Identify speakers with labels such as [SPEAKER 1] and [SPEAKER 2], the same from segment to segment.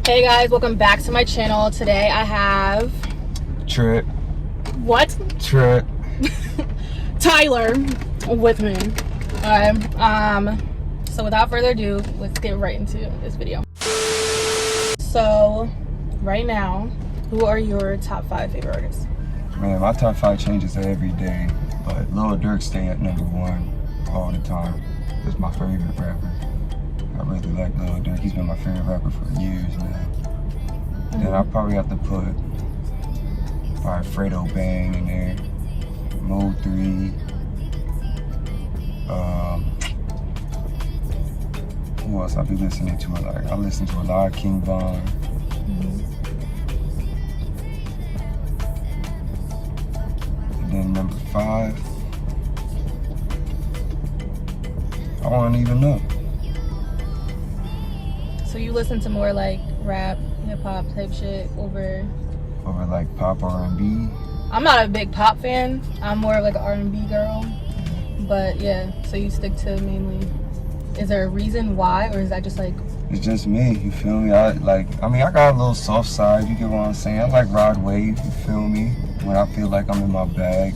[SPEAKER 1] Hey guys, welcome back to my channel. Today I have
[SPEAKER 2] Tripp.
[SPEAKER 1] What?
[SPEAKER 2] Tripp.
[SPEAKER 1] Tyler with me. Alright, so without further ado, let's get right into this video. So right now, who are your top 5 favorite artists?
[SPEAKER 2] Man, my top 5 changes every day, but Lil Durk stay at number 1 all the time. He's my favorite rapper. I really like Lil Durk. He's been my favorite rapper for years now. Then I probably have to put Fredo Bang in there, Mode 3. Who else I be listening to? I listen to a lot of King Von. And then number 5, I don't even know.
[SPEAKER 1] So you listen to more like rap, hip-hop type shit over
[SPEAKER 2] like pop R&B.
[SPEAKER 1] I'm not a big pop fan. I'm more of like an R&B girl. But yeah, so you stick to mainly. Is there a reason why, or is that just like?
[SPEAKER 2] It's just me, you feel me? I got a little soft side, you get what I'm saying? I like Rod Wave, you feel me? When I feel like I'm in my bag.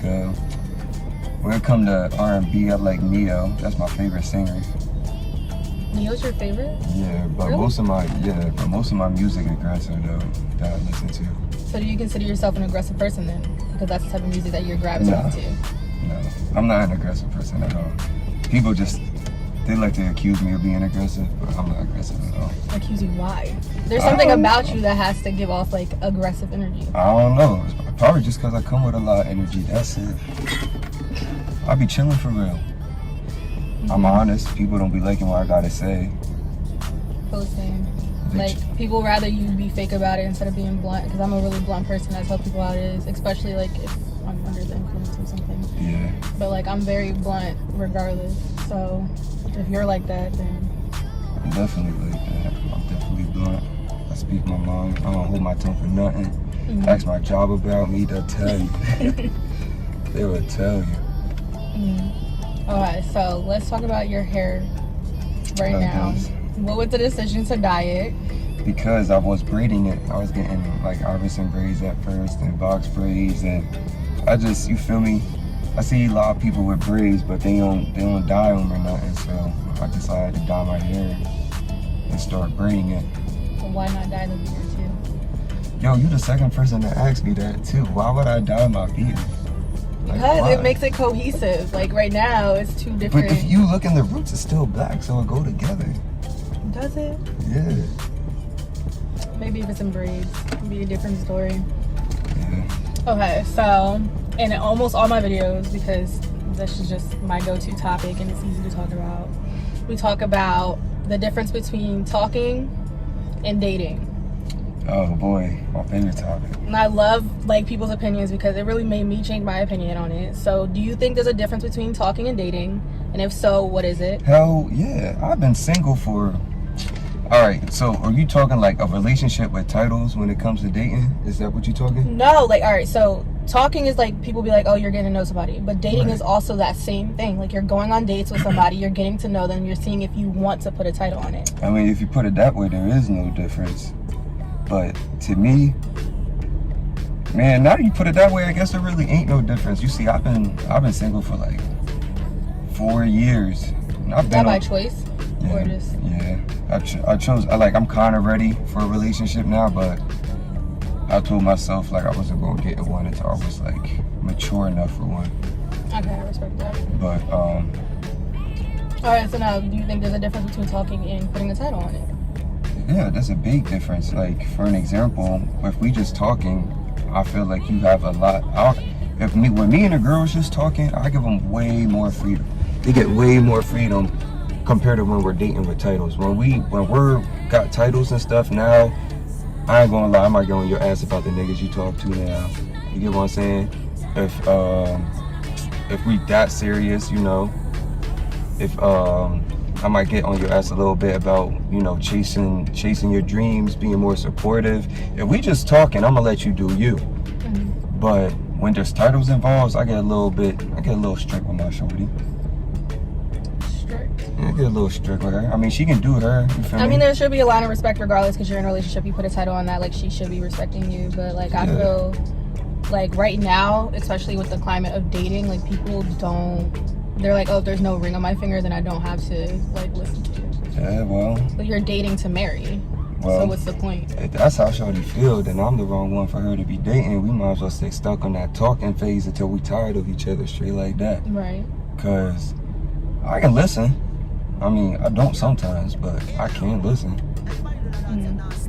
[SPEAKER 2] When it comes to R&B, I like Neo. That's my favorite singer.
[SPEAKER 1] Neo's your favorite?
[SPEAKER 2] Yeah, but
[SPEAKER 1] really?
[SPEAKER 2] most of my music aggressive though that I listen to.
[SPEAKER 1] So do you consider yourself an aggressive person then? Because that's the type of music that you're gravitating to.
[SPEAKER 2] No, I'm not an aggressive person at all. People they like to accuse me of being aggressive, but I'm not aggressive at all.
[SPEAKER 1] Accuse you why? There's something about you that has to give off like aggressive energy.
[SPEAKER 2] I don't know. It's probably just because I come with a lot of energy. That's it. I be chilling for real. I'm honest. People don't be liking what I gotta say.
[SPEAKER 1] Posting. Like, people rather you be fake about it instead of being blunt, because I'm a really blunt person. I tell people how it is, especially like if I'm under the influence of something.
[SPEAKER 2] Yeah.
[SPEAKER 1] But like, I'm very blunt regardless. So if you're like that, then
[SPEAKER 2] I'm definitely like that. I'm definitely blunt. I speak my mind. I don't hold my tongue for nothing. Ask my job about me, they'll tell you. They will tell you.
[SPEAKER 1] Alright, so let's talk about your hair right now. What was the decision to dye it?
[SPEAKER 2] Because I was braiding it. I was getting like Iverson braids at first and box braids, and you feel me? I see a lot of people with braids, but they don't dye them or nothing. So I decided to dye my hair and start braiding it.
[SPEAKER 1] So why not dye the beard too?
[SPEAKER 2] Yo, you the second person to ask me that too. Why would I dye my beard?
[SPEAKER 1] Because it makes it cohesive. Like right now, it's two different.
[SPEAKER 2] But if you look in the roots, it's still black, so it go together.
[SPEAKER 1] Does it?
[SPEAKER 2] Yeah.
[SPEAKER 1] Maybe if it's in braids, it'd be a different story.
[SPEAKER 2] Yeah.
[SPEAKER 1] Okay, so in almost all my videos, because this is just my go-to topic and it's easy to talk about, we talk about the difference between talking and dating.
[SPEAKER 2] Oh boy, my favorite topic.
[SPEAKER 1] And I love like people's opinions because it really made me change my opinion on it. So do you think there's a difference between talking and dating? And if so, what is it?
[SPEAKER 2] Hell yeah, I've been single for... Alright, so are you talking like a relationship with titles when it comes to dating? Is that what you're talking?
[SPEAKER 1] No, like, alright, so talking is like, people be like, oh, you're getting to know somebody. But dating is also that same thing. Like, you're going on dates with somebody, you're getting to know them, you're seeing if you want to put a title on it.
[SPEAKER 2] I mean, if you put it that way, there is no difference. But to me, man, now that you put it that way, I guess there really ain't no difference. You see, I've been single for like 4 years. And I've been
[SPEAKER 1] by choice?
[SPEAKER 2] Yeah,
[SPEAKER 1] or just...
[SPEAKER 2] yeah. I chose. I'm kind of ready for a relationship now, but I told myself like I wasn't gonna get one until I was like mature enough for one.
[SPEAKER 1] Okay, I respect that.
[SPEAKER 2] But
[SPEAKER 1] all right, so now do you think there's a difference between talking and putting a title on it?
[SPEAKER 2] Yeah, there's a big difference. Like, for an example, if we just talking, I feel like you have a lot. When me and a girl is just talking, I give them way more freedom. They get way more freedom compared to when we're dating with titles. When we're got titles and stuff now, I ain't gonna lie, I might get on your ass about the niggas you talk to now. You get what I'm saying? If we that serious, you know, if I might get on your ass a little bit about, you know, chasing your dreams, being more supportive. If we just talking, I'm gonna let you do you. But when there's titles involved, I get a little strict with my shorty.
[SPEAKER 1] Strict?
[SPEAKER 2] Yeah, get a little strict with her. I mean, she can do her. You feel me?
[SPEAKER 1] I mean, there should be a line of respect regardless, because you're in a relationship. You put a title on that, like, she should be respecting you. But, like, I feel like right now, especially with the climate of dating, like, people don't, they're like, oh, if there's no ring on my finger, then I don't have to, like, listen to you.
[SPEAKER 2] Yeah, well.
[SPEAKER 1] But you're dating to marry.
[SPEAKER 2] Well,
[SPEAKER 1] so what's the point?
[SPEAKER 2] If that's how shorty feel, then I'm the wrong one for her to be dating. We might as well stay stuck on that talking phase until we tired of each other, straight like that.
[SPEAKER 1] Right.
[SPEAKER 2] Because I can listen. I mean, I don't sometimes, but I can listen.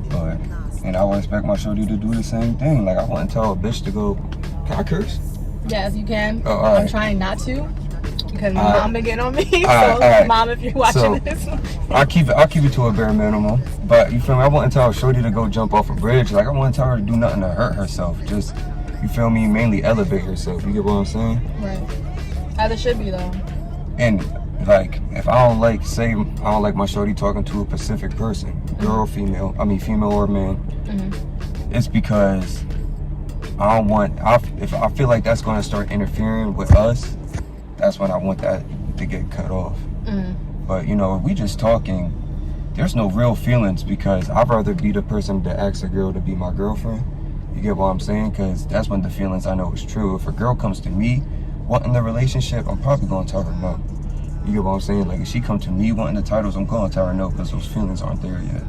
[SPEAKER 2] But, and I would expect my shorty to do the same thing. Like, I wouldn't tell a bitch to go, can I curse?
[SPEAKER 1] Yes, you can.
[SPEAKER 2] Oh,
[SPEAKER 1] I'm trying not to, because my mom been getting on me. So,
[SPEAKER 2] right.
[SPEAKER 1] Mom, if you're watching this.
[SPEAKER 2] I'll keep it to a bare minimum. But, you feel me? I wouldn't tell a shorty to go jump off a bridge. Like, I wouldn't tell her to do nothing to hurt herself. Just, you feel me? Mainly elevate herself. You get what I'm saying?
[SPEAKER 1] Right. As it should be, though.
[SPEAKER 2] And, like, if I don't like, say, I don't like my shorty talking to a specific person, girl, female, female or man, it's because I don't want, if I feel like that's going to start interfering with us, that's when I want that to get cut off. But, you know, if we just talking, there's no real feelings, because I'd rather be the person that asks a girl to be my girlfriend. You get what I'm saying? Because that's when the feelings I know is true. If a girl comes to me wanting the relationship, I'm probably going to tell her no. You get what I'm saying? Like, if she come to me wanting the titles, I'm going to tell her no, because those feelings aren't there yet.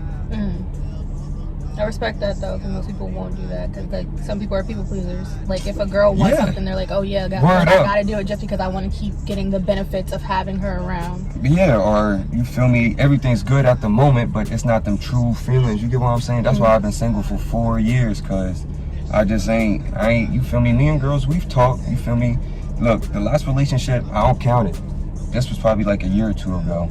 [SPEAKER 1] I respect that, though, because most people won't do that, because, like, some people are people pleasers. Like, if a girl wants something, they're like, oh yeah, I gotta do it just because I want to keep getting the benefits of having her around.
[SPEAKER 2] Yeah, or, you feel me, everything's good at the moment, but it's not them true feelings. You get what I'm saying? That's why I've been single for 4 years, because I just ain't, you feel me, me and girls, we've talked, you feel me? Look, the last relationship, I don't count it. This was probably like a year or two ago.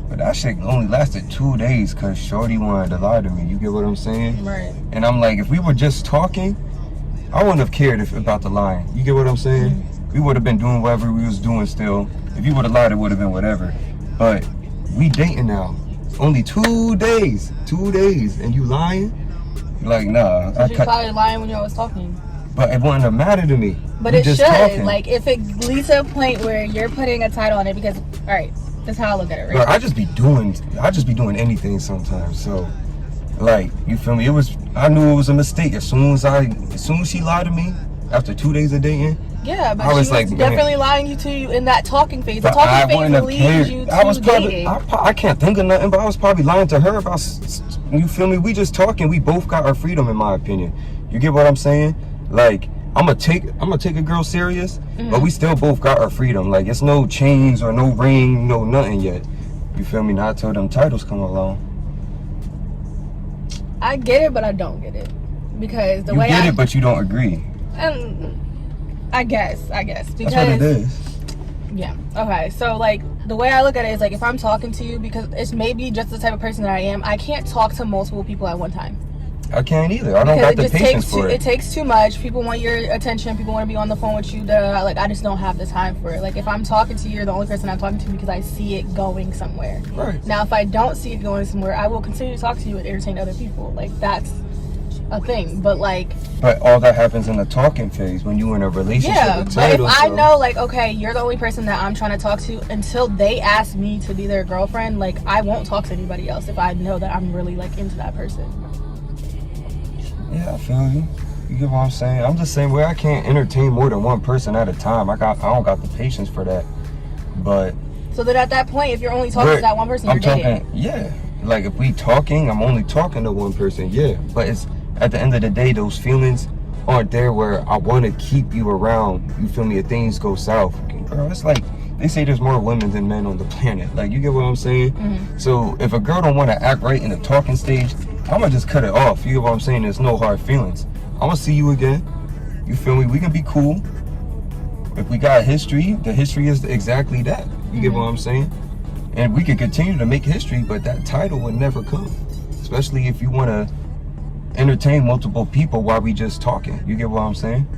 [SPEAKER 2] But that shit only lasted 2 days because shorty wanted to lie to me. You get what I'm saying?
[SPEAKER 1] Right.
[SPEAKER 2] And I'm like, if we were just talking, I wouldn't have cared about the lying. You get what I'm saying? We would have been doing whatever we was doing still. If you would have lied, it would have been whatever. But we dating now. Only 2 days. 2 days. And you lying? Like, nah.
[SPEAKER 1] So you're probably lying when y'all was talking.
[SPEAKER 2] But it wouldn't have mattered to me.
[SPEAKER 1] But it should. Talking. Like, if it leads to a point where you're putting a title on it, because, all right, that's how I look at it, right?
[SPEAKER 2] Bro, I just be doing anything sometimes. So, like, you feel me? I knew it was a mistake as soon as she lied to me after 2 days of dating.
[SPEAKER 1] Yeah, but she was like, definitely lying to you in that talking phase. The talking phase leads you to dating.
[SPEAKER 2] I can't think of nothing, but I was probably lying to her about. You feel me? We just talking. We both got our freedom, in my opinion. You get what I'm saying? Like, I'm gonna take a girl serious, but we still both got our freedom. Like, it's no chains or no ring, no nothing yet. You feel me? Not till them titles come along.
[SPEAKER 1] I get it, but I don't get it, because the way
[SPEAKER 2] you get it, but you don't agree.
[SPEAKER 1] I guess because
[SPEAKER 2] that's what it is.
[SPEAKER 1] Yeah. Okay. So, like, the way I look at it is, like, if I'm talking to you, because it's maybe just the type of person that I am, I can't talk to multiple people at one time.
[SPEAKER 2] I can't either. I don't got the patience for it.
[SPEAKER 1] It takes too much. People want your attention. People want to be on the phone with you. Like, I just don't have the time for it. Like, if I'm talking to you, you're the only person I'm talking to because I see it going somewhere.
[SPEAKER 2] Right.
[SPEAKER 1] Now, if I don't see it going somewhere, I will continue to talk to you and entertain other people. Like, that's a thing. But, like...
[SPEAKER 2] But all that happens in the talking phase when you're in a relationship.
[SPEAKER 1] Yeah,
[SPEAKER 2] with
[SPEAKER 1] but if I know, like, okay, you're the only person that I'm trying to talk to, until they ask me to be their girlfriend, like, I won't talk to anybody else if I know that I'm really, like, into that person.
[SPEAKER 2] Yeah, I feel you. You get what I'm saying? I'm just saying, where I can't entertain more than one person at a time. I don't got the patience for that. But
[SPEAKER 1] so then at that point, if you're only talking to that one person, you're dating.
[SPEAKER 2] Yeah. Like, if we talking, I'm only talking to one person. Yeah. But it's at the end of the day, those feelings aren't there where I want to keep you around. You feel me? If things go south, bro, it's like they say there's more women than men on the planet. Like, you get what I'm saying? So if a girl don't want to act right in the talking stage, I'm gonna just cut it off. You get what I'm saying? There's no hard feelings. I'm gonna see you again. You feel me? We can be cool. If we got history, the history is exactly that. You get what I'm saying? And we can continue to make history, but that title would never come. Especially if you want to entertain multiple people while we just talking. You get what I'm saying?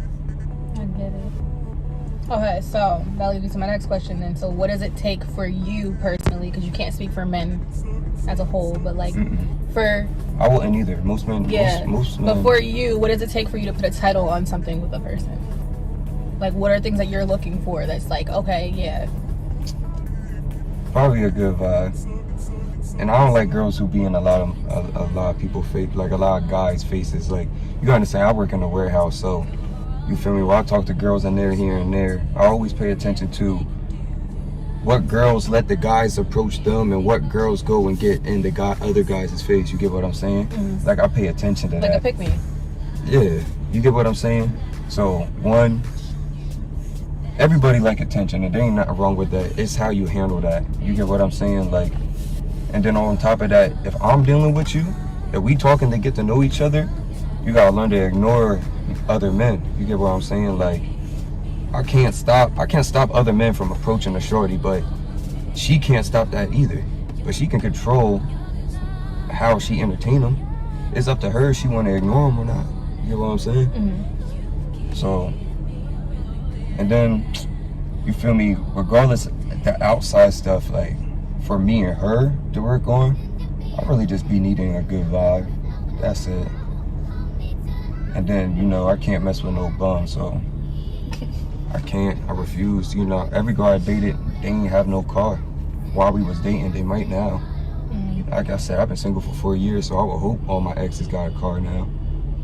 [SPEAKER 1] I get it. Okay, so that leads me to my next question then. So what does it take for you personally, because you can't speak for men as a whole, but like for...
[SPEAKER 2] I wouldn't either. Most men, most men.
[SPEAKER 1] But for you, what does it take for you to put a title on something with a person? Like, what are things that you're looking for that's like, okay, yeah.
[SPEAKER 2] probably a good vibe. And I don't like girls who be in a lot of people face, like a lot of guys' faces. Like, you gotta understand, I work in a warehouse, so you feel me? When I talk to girls in there, here and there, I always pay attention to what girls let the guys approach them and what girls go and get in the other guys' face. You get what I'm saying? Mm-hmm. Like, I pay attention to that.
[SPEAKER 1] Like a pick me.
[SPEAKER 2] Yeah, you get what I'm saying? So, one, everybody like attention, and there ain't nothing wrong with that. It's how you handle that. You get what I'm saying? Like, and then on top of that, if I'm dealing with you, if we talking to get to know each other, you gotta learn to ignore other men. You get what I'm saying? Like, I can't stop other men from approaching a shorty, but she can't stop that either. But she can control how she entertain them. It's up to her if she want to ignore them or not. You get what I'm saying? Mm-hmm. So, and then, you feel me, regardless of the outside stuff, like, for me and her to work on, I really just be needing a good vibe. That's it. And then, you know, I can't mess with no bum, so I refuse. You know, every girl I dated, they didn't have no car. While we was dating, they might now. Mm-hmm. Like I said, I've been single for 4 years, so I would hope all my exes got a car now.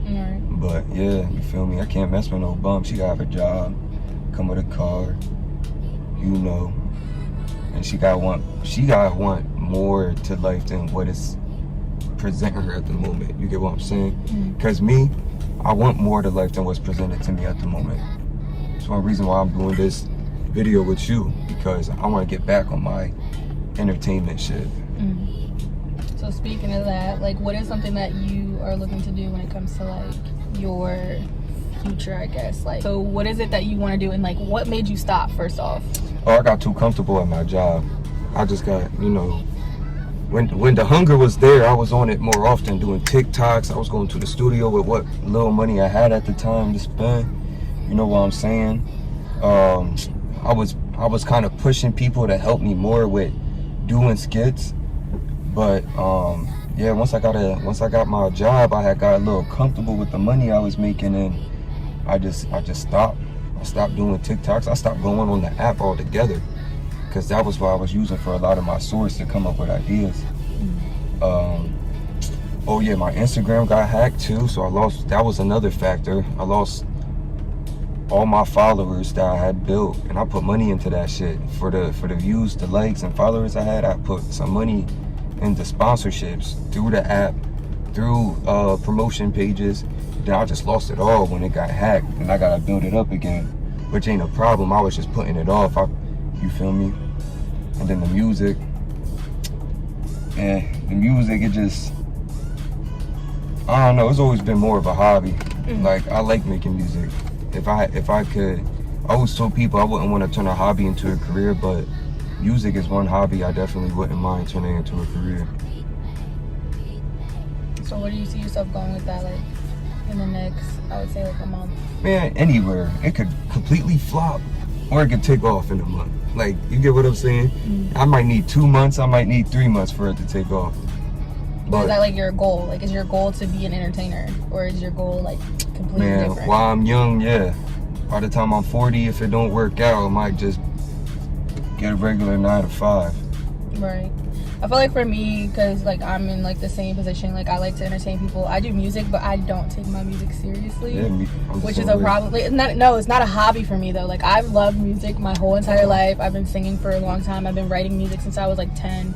[SPEAKER 1] Right.
[SPEAKER 2] But yeah, you feel me? I can't mess with no bum. She gotta have a job, come with a car, you know. And she gotta want more to life than what is presenting her at the moment. You get what I'm saying? Mm-hmm. Cause me, I want more to life than what's presented to me at the moment. That's one reason why I'm doing this video with you, because I want to get back on my entertainment shit.
[SPEAKER 1] Mm-hmm. So speaking of that, like, what is something that you are looking to do when it comes to like your future, I guess? Like, so what is it that you want to do, and like, what made you stop first off?
[SPEAKER 2] Oh, I got too comfortable at my job. I just got, you know, when the hunger was there, I was on it more often, doing TikToks. I was going to the studio with what little money I had at the time to spend. You know what I'm saying? I was kind of pushing people to help me more with doing skits. But yeah, once I got my job, I had got a little comfortable with the money I was making, and I just stopped. I stopped doing TikToks. I stopped going on the app altogether, because that was what I was using for a lot of my source to come up with ideas. Oh yeah, my Instagram got hacked too, so that was another factor. I lost all my followers that I had built, and I put money into that shit. For the views, the likes, and followers I had, I put some money into sponsorships through the app, through promotion pages. Then I just lost it all when it got hacked, and I gotta build it up again, which ain't a problem. I was just putting it off. You feel me? And then the music, it just, I don't know. It's always been more of a hobby. Mm-hmm. Like, I like making music. If I could, I always told people I wouldn't want to turn a hobby into a career, but music is one hobby I definitely wouldn't mind turning into a career.
[SPEAKER 1] So where do you see yourself going with that, like, in the next, I would say, like, a month?
[SPEAKER 2] Man, anywhere. It could completely flop, or it could take off in a month. Like, you get what I'm saying? Mm-hmm. I might need 2 months, I might need 3 months for it to take off.
[SPEAKER 1] But is that like your goal? Like, is your goal to be an entertainer, or is your goal like completely different?
[SPEAKER 2] While I'm young, yeah. By the time I'm 40, if it don't work out, I might just get a regular 9 to 5.
[SPEAKER 1] Right. I feel like for me, because like I'm in like the same position, like I like to entertain people. I do music, but I don't take my music seriously, which is a problem. Like, it's not a hobby for me though. Like, I've loved music my whole entire life. I've been singing for a long time. I've been writing music since I was like 10.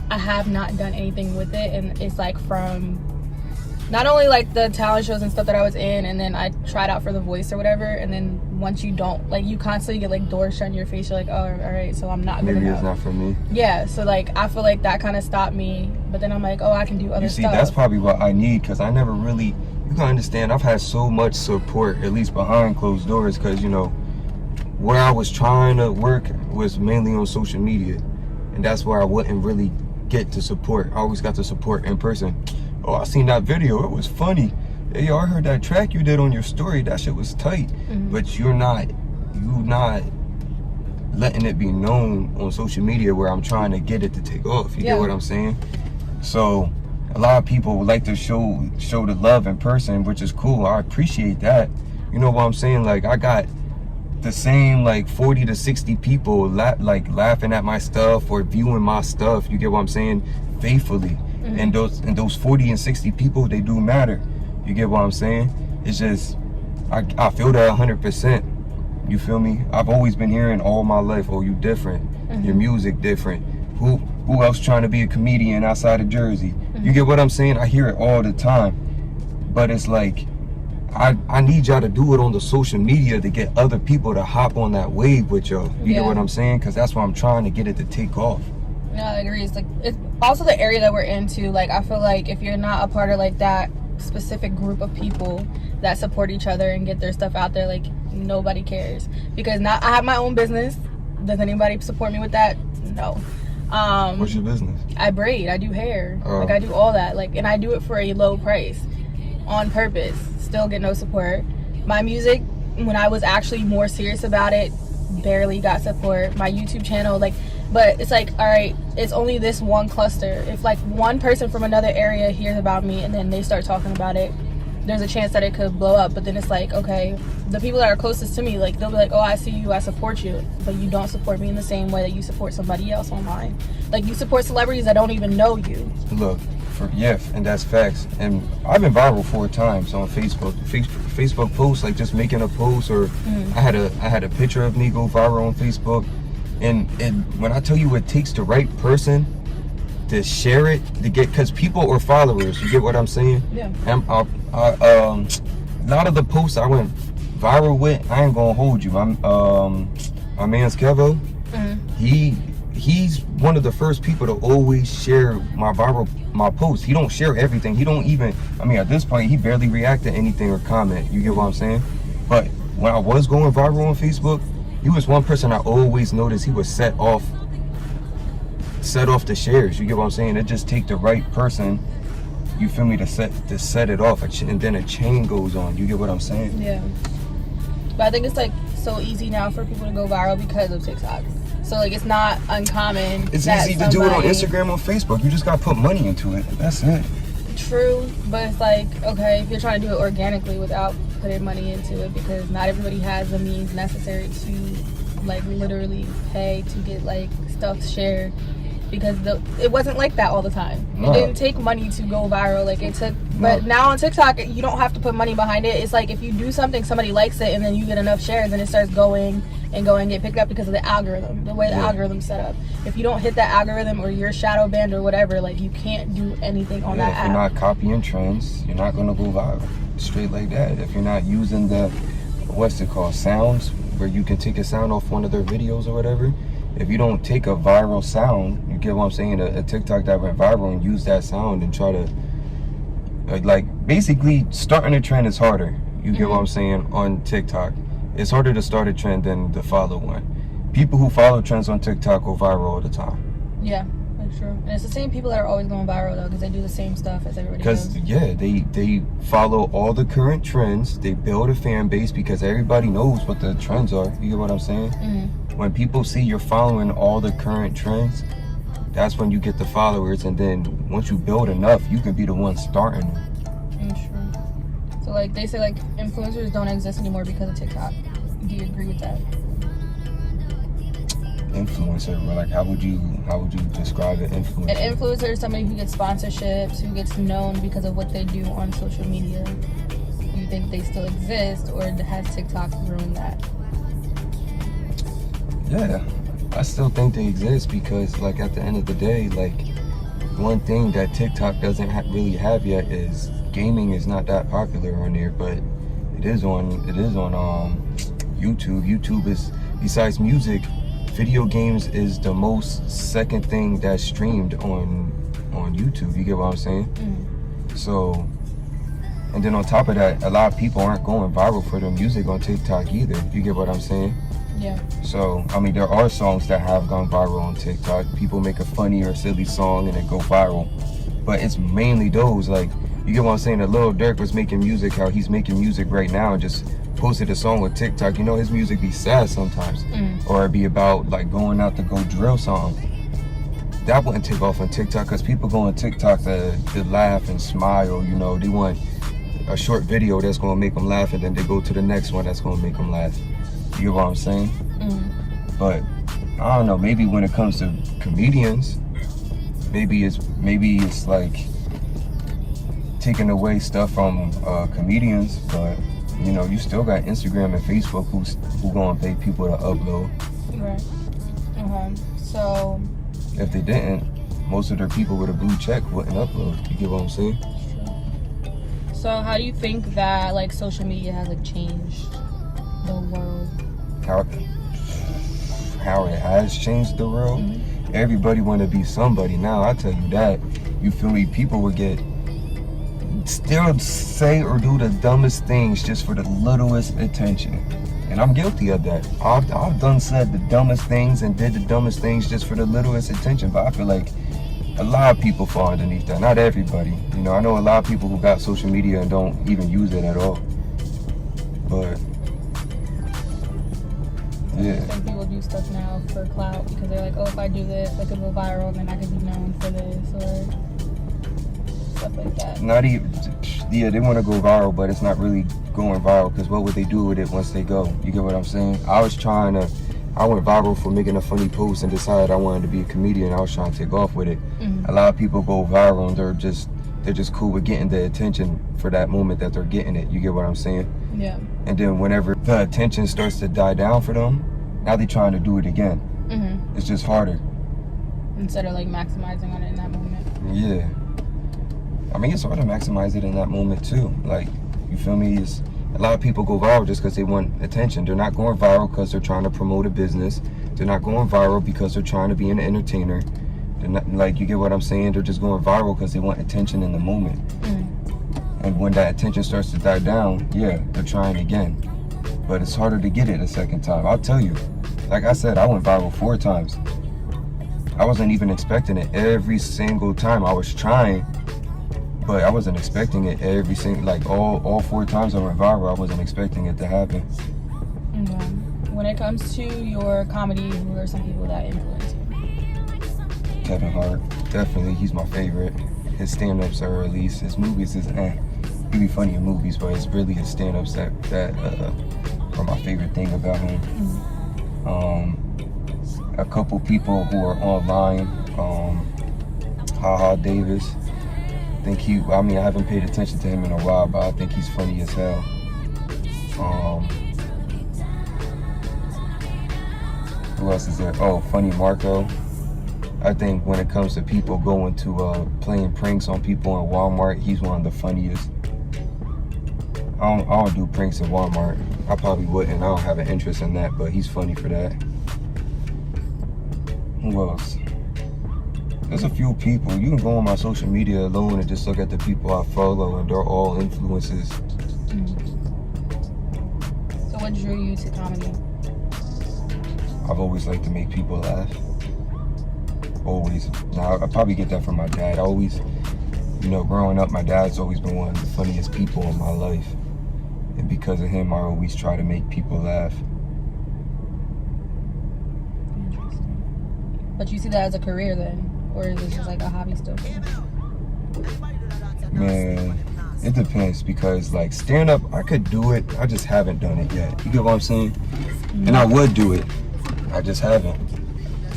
[SPEAKER 1] I have not done anything with it, and it's like from not only like the talent shows and stuff that I was in, and then I tried out for The Voice or whatever, and then once you don't, like, you constantly get like doors shut in your face. You're like, oh, all right, so I'm not
[SPEAKER 2] maybe it's not for me.
[SPEAKER 1] Yeah, so like I feel like that kind of stopped me, but then I'm like, oh, I can do other stuff.
[SPEAKER 2] That's probably what I need, because I never really, you can understand, I've had so much support, at least behind closed doors, because, you know, where I was trying to work was mainly on social media, and that's where I wouldn't really get to support. I always got to support in person. Oh, I seen that video, it was funny. Hey, yo, I heard that track you did on your story, that shit was tight. Mm-hmm. But you're not letting it be known on social media where I'm trying to get it to take off. You get what I'm saying? So a lot of people would like to show the love in person, which is cool. I appreciate that. You know what I'm saying? Like, I got the same like 40 to 60 people like laughing at my stuff or viewing my stuff, you get what I'm saying, faithfully. And those 40 and 60 people, they do matter, you get what I'm saying. It's just I feel that 100%, you feel me. I've always been hearing all my life, oh, you different, your music different, who else trying to be a comedian outside of Jersey, you get what I'm saying. I hear it all the time, but it's like I need y'all to do it on the social media to get other people to hop on that wave with y'all. You get what I'm saying? Because that's why I'm trying to get it to take off.
[SPEAKER 1] No, I agree. It's like, it's also the area that we're into. Like, I feel like if you're not a part of like that specific group of people that support each other and get their stuff out there, like, nobody cares. Because now I have my own business. Does anybody support me with that? No.
[SPEAKER 2] What's your business?
[SPEAKER 1] I braid. I do hair. Like, I do all that. Like, and I do it for a low price on purpose. Still get no support. My music, when I was actually more serious about it, barely got support. My YouTube channel, like, but it's like, all right, it's only this one cluster. If like one person from another area hears about me and then they start talking about it, there's a chance that it could blow up. But then it's like, okay, the people that are closest to me, like, they'll be like, oh, I see you, I support you, but you don't support me in the same way that you support somebody else online. Like, you support celebrities that don't even know you.
[SPEAKER 2] Look, and that's facts. And I've been viral 4 times on Facebook. Facebook posts, like just making a post, or I had a picture of me go viral on Facebook. And when I tell you it takes the right person to share it, to get, because people are followers, you get what I'm saying? Yeah. And a lot of the posts I went viral with, I ain't gonna hold you. My man's Kevo, he's one of the first people to always share my posts. He don't share everything. He don't even, I mean, at this point, he barely react to anything or comment. You get what I'm saying? But when I was going viral on Facebook, he was one person I always noticed he was set off the shares. You get what I'm saying? It just take the right person, you feel me, to set it off, and then a chain goes on. You get what I'm saying? Yeah.
[SPEAKER 1] But I think it's like so easy now for people to go viral because of TikTok. So like, it's not uncommon.
[SPEAKER 2] It's easy to do it on Instagram, on Facebook. You just gotta put money into it. That's it.
[SPEAKER 1] True, but it's like, okay, if you're trying to do it organically without putting money into it, because not everybody has the means necessary to like literally pay to get like stuff shared, because it wasn't like that all the time. It didn't take money to go viral. Like, it took, but now on TikTok, you don't have to put money behind it. It's like, if you do something, somebody likes it, and then you get enough shares, and it starts going and get picked up because of the algorithm, the way the algorithm's set up. If you don't hit that algorithm, or you're shadow banned or whatever, like, you can't do anything on that app.
[SPEAKER 2] If you're not copying trends, you're not gonna go viral. Straight like that. If you're not using the, what's it called, sounds, where you can take a sound off one of their videos or whatever. If you don't take a viral sound, you get what I'm saying, a TikTok that went viral, and use that sound and try to, like, basically starting a trend is harder. You get what I'm saying, on TikTok. It's harder to start a trend than to follow one. People who follow trends on TikTok go viral all the time.
[SPEAKER 1] Yeah, that's true. And it's the same people that are always going viral, though, because they do the same stuff as everybody else.
[SPEAKER 2] Because, yeah, they follow all the current trends. They build a fan base because everybody knows what the trends are. You get what I'm saying? When people see you're following all the current trends, that's when you get the followers. And then once you build enough, you can be the one starting them.
[SPEAKER 1] True. So, like, they say, like, influencers don't exist anymore because of TikTok. Do you agree with that?
[SPEAKER 2] Influencer, but like, how would you describe an influencer?
[SPEAKER 1] An influencer is somebody who gets sponsorships, who gets known because of what they do on social media. Do you think they still exist, or has TikTok ruined that?
[SPEAKER 2] Yeah, I still think they exist, because like, at the end of the day, like, one thing that TikTok doesn't really have yet is gaming is not that popular on there, but it is on YouTube. YouTube is, besides music, video games is the most second thing that's streamed on YouTube. You get what I'm saying? So, and then on top of that, a lot of people aren't going viral for their music on TikTok either. You get what I'm saying?
[SPEAKER 1] Yeah.
[SPEAKER 2] So, I mean, there are songs that have gone viral on TikTok. People make a funny or silly song and it go viral, but it's mainly those, like, you get what I'm saying? That Lil Durk was making music, how he's making music right now, and just posted a song with TikTok. You know, his music be sad sometimes, or it be about like going out to go drill song. That wouldn't take off on TikTok, because people go on TikTok to laugh and smile. You know, they want a short video that's gonna make them laugh, and then they go to the next one that's gonna make them laugh. You know what I'm saying?
[SPEAKER 1] Mm-hmm.
[SPEAKER 2] But I don't know. Maybe when it comes to comedians, maybe it's like taking away stuff from comedians. But you know, you still got Instagram and Facebook who gonna pay people to upload.
[SPEAKER 1] Right. Okay. So
[SPEAKER 2] if they didn't, most of their people with a blue check wouldn't upload. You get what I'm saying?
[SPEAKER 1] So how do you think that like social media has like changed the world?
[SPEAKER 2] How it has changed the world?
[SPEAKER 1] Mm-hmm.
[SPEAKER 2] Everybody want to be somebody now. I tell you that. You feel me? People would still say or do the dumbest things just for the littlest attention. And I'm guilty of that. I've done said the dumbest things and did the dumbest things just for the littlest attention. But I feel like a lot of people fall underneath that. Not everybody. You know, I know a lot of people who got social media and don't even use it at all. But yeah.
[SPEAKER 1] Some people do stuff now for clout because they're like, oh, if I do this, I could go viral, then I could be known for this or stuff like that.
[SPEAKER 2] Not even, yeah, they want to go viral, but it's not really going viral because what would they do with it once they go? You get what I'm saying? I went viral for making a funny post and decided I wanted to be a comedian. I was trying to take off with it.
[SPEAKER 1] Mm-hmm.
[SPEAKER 2] A lot of people go viral and they're just cool with getting the attention for that moment that they're getting it. You get what I'm saying?
[SPEAKER 1] Yeah.
[SPEAKER 2] And then whenever the attention starts to die down for them, now they're trying to do it again.
[SPEAKER 1] Mm-hmm.
[SPEAKER 2] It's just harder.
[SPEAKER 1] Instead of like maximizing on it in that moment.
[SPEAKER 2] Yeah. I mean, it's hard to maximize it in that moment too. Like, you feel me? A lot of people go viral just because they want attention. They're not going viral because they're trying to promote a business. They're not going viral because they're trying to be an entertainer. They're not, like, you get what I'm saying? They're just going viral because they want attention in the moment.
[SPEAKER 1] Mm-hmm.
[SPEAKER 2] And when that attention starts to die down, yeah, they're trying again. But it's harder to get it a second time. I'll tell you. Like I said, I went viral 4 times. I wasn't even expecting it every single time. I was trying, but I wasn't expecting it every single, like all 4 times I went viral, I wasn't expecting it to happen.
[SPEAKER 1] Mm-hmm. When it comes to your comedy, who are some people that influence you?
[SPEAKER 2] Kevin Hart, definitely, he's my favorite. His stand-ups are at least, his movies is he be funny in movies, but it's really his stand-ups that are my favorite thing about him. Mm-hmm. A couple people who are online, Haha Davis. I haven't paid attention to him in a while, but I think he's funny as hell. Who else is there? Oh, Funny Marco. I think when it comes to people going to playing pranks on people in Walmart, he's one of the funniest. I don't do pranks in Walmart. I probably wouldn't. I don't have an interest in that, but he's funny for that. Who else? There's a few people. You can go on my social media alone and just look at the people I follow, and they're all influences.
[SPEAKER 1] Mm-hmm. So what drew you to comedy?
[SPEAKER 2] I've always liked to make people laugh. Always. Now, I probably get that from my dad. I always, growing up, my dad's always been one of the funniest people in my life. And because of him, I always try to make people laugh.
[SPEAKER 1] Interesting. But you see that as a career then? Or is it just like a hobby still?
[SPEAKER 2] Man, it depends because like stand-up, I could do it. I just haven't done it yet. You get what I'm saying? Mm-hmm. And I would do it. I just haven't.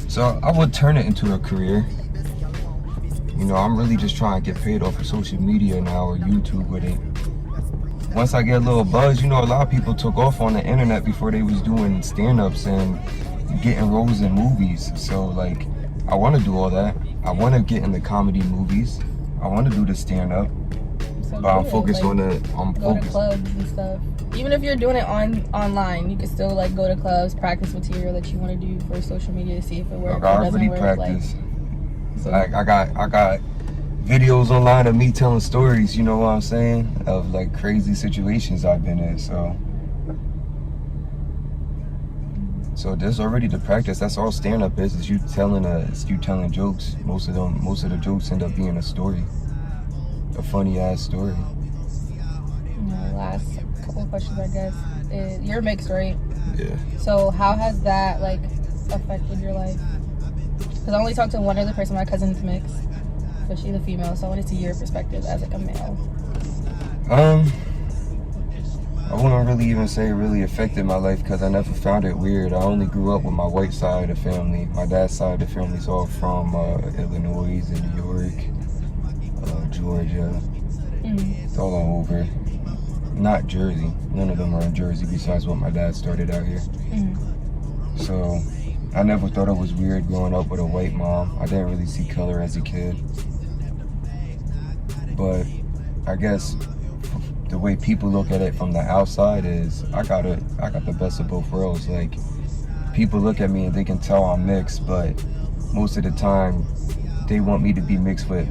[SPEAKER 2] So I would turn it into a career. I'm really just trying to get paid off of social media now or YouTube with it. Once I get a little buzz, a lot of people took off on the internet before they was doing stand-ups and getting roles in movies. So like, I want to do all that. I want to get in the comedy movies. I want to do the stand-up. So but I'm focused on the.
[SPEAKER 1] Go to clubs and stuff. Even if you're doing it online, you can still like go to clubs, practice material that you want to do for social media to see if it works.
[SPEAKER 2] I already practice. Like I got videos online of me telling stories. You know what I'm saying? Of like crazy situations I've been in. So there's already the practice. That's all stand-up is. Is you telling jokes. Most of the jokes end up being a story, a funny ass story.
[SPEAKER 1] Last couple of questions, I guess. You're mixed, right?
[SPEAKER 2] Yeah.
[SPEAKER 1] So how has that like affected your life? Because I only talked to one other person. My cousin's mixed, but she's a female. So I wanted to see your perspective as like a male.
[SPEAKER 2] I wouldn't really even say it really affected my life because I never found it weird. I only grew up with my white side of the family. My dad's side of the family's all from Illinois and New York, Georgia. It's all over. Not Jersey. None of them are in Jersey besides what my dad started out here. So I never thought it was weird growing up with a white mom. I didn't really see color as a kid. But I guess the way people look at it from the outside is I got the best of both worlds. Like, people look at me and they can tell I'm mixed, but most of the time they want me to be mixed with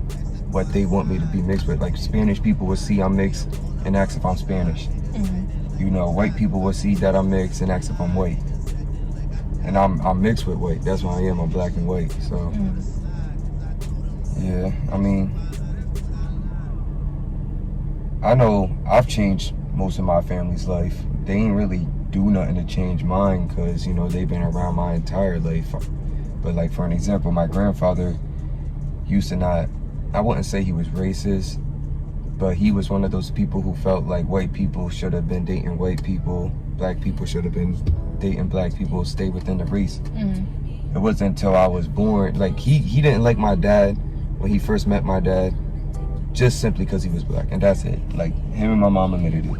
[SPEAKER 2] what they want me to be mixed with. Like, Spanish people will see I'm mixed and ask if I'm Spanish. You know, white people will see that I'm mixed and ask if I'm white. And I'm mixed with white. That's why I am. I'm black and white. So yeah, I mean, I know I've changed most of my family's life. They ain't really do nothing to change mine because, you know, they've been around my entire life. But like, for an example, my grandfather used to not, I wouldn't say he was racist, but he was one of those people who felt like white people should have been dating white people, black people should have been dating black people, stay within the race. It wasn't until I was born, like he didn't like my dad when he first met my dad, just simply because he was black, and that's it. Like, him and my mom admitted it.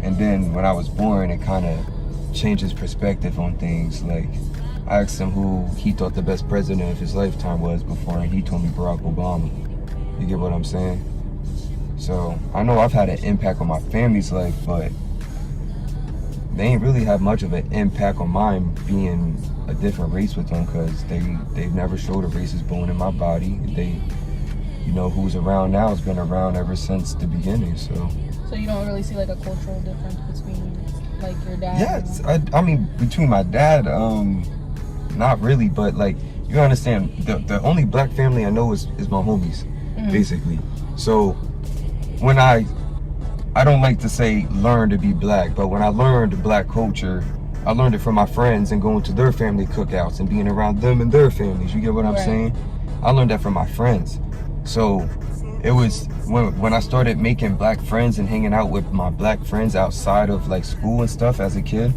[SPEAKER 2] And then when I was born, it kind of changed his perspective on things. Like, I asked him who he thought the best president of his lifetime was before, and he told me Barack Obama. You get what I'm saying? So I know I've had an impact on my family's life, but they ain't really have much of an impact on mine being a different race with them, because they've never showed a racist bone in my body. They, you know, who's around now has been around ever since the beginning. So
[SPEAKER 1] you don't really see like a cultural difference between like your dad?
[SPEAKER 2] Yes, I mean, between my dad, not really, but like, you understand, the only black family I know is my homies, basically. So when I don't like to say learn to be black, but when I learned black culture, I learned it from my friends and going to their family cookouts and being around them and their families. You get what I'm saying? I learned that from my friends. So it was when I started making black friends and hanging out with my black friends outside of like school and stuff as a kid,